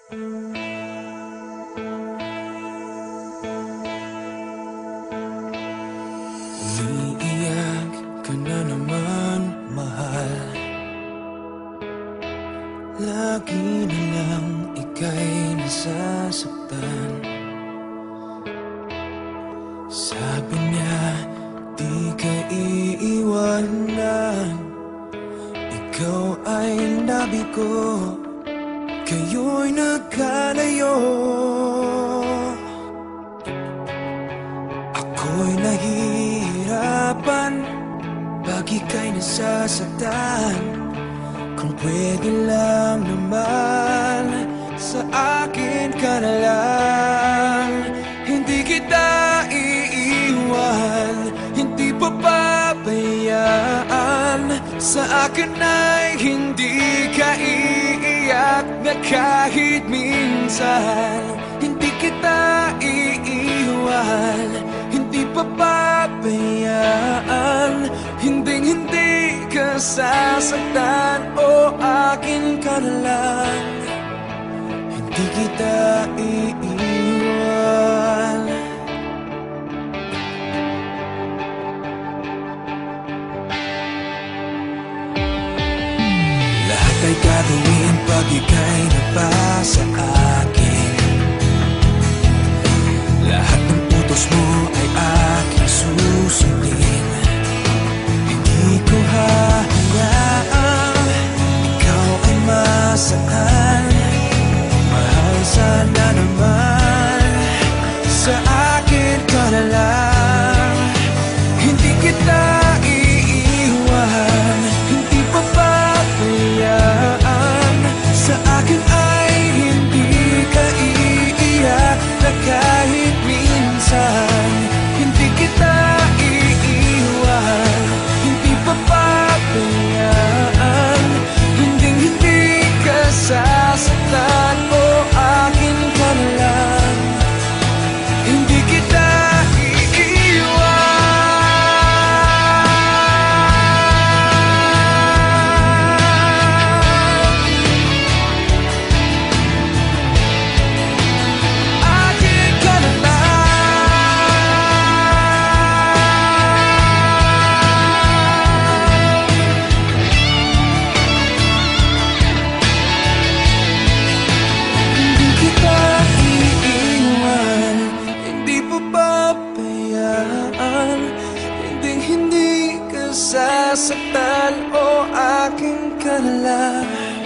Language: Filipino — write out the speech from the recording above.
Umiiyak ka na naman, mahal. Lagi na lang ika'y nasasaktan. Sabi niya, di ka iiwanan. Ikaw ay nabigo, kayo'y nagkalayo. Ako'y nahihirapan pag ika'y nasasaktan. Kung pwede lang naman, sa akin ka na lang. Hindi kita iiwan, hindi papabayaan. Sa akin ay hindi ka iiyak na kahit minsan. Hindi kita iiwan, hindi papabayaan. Hinding-hindi ka sasaktan, o akin ka na lang. Hindi kita iiwan. Lahat ay gagawin pag ika'y nabasa akin. Lahat ng utos mo ay aking susundin. Hindi ko hahayaan ikaw ay masaktan. Mahal, sana naman sa akin ka na lang. Hindi kita iiwan, hindi papabayaan. Sa akin ay hindi ka iiyak na kahit minsan. Hindi kita iiwan, hindi papabayaan. Hinding-hindi ka sasaktan, o akin ka na lang. Hindi kita sasaktan, o akin ka na lang.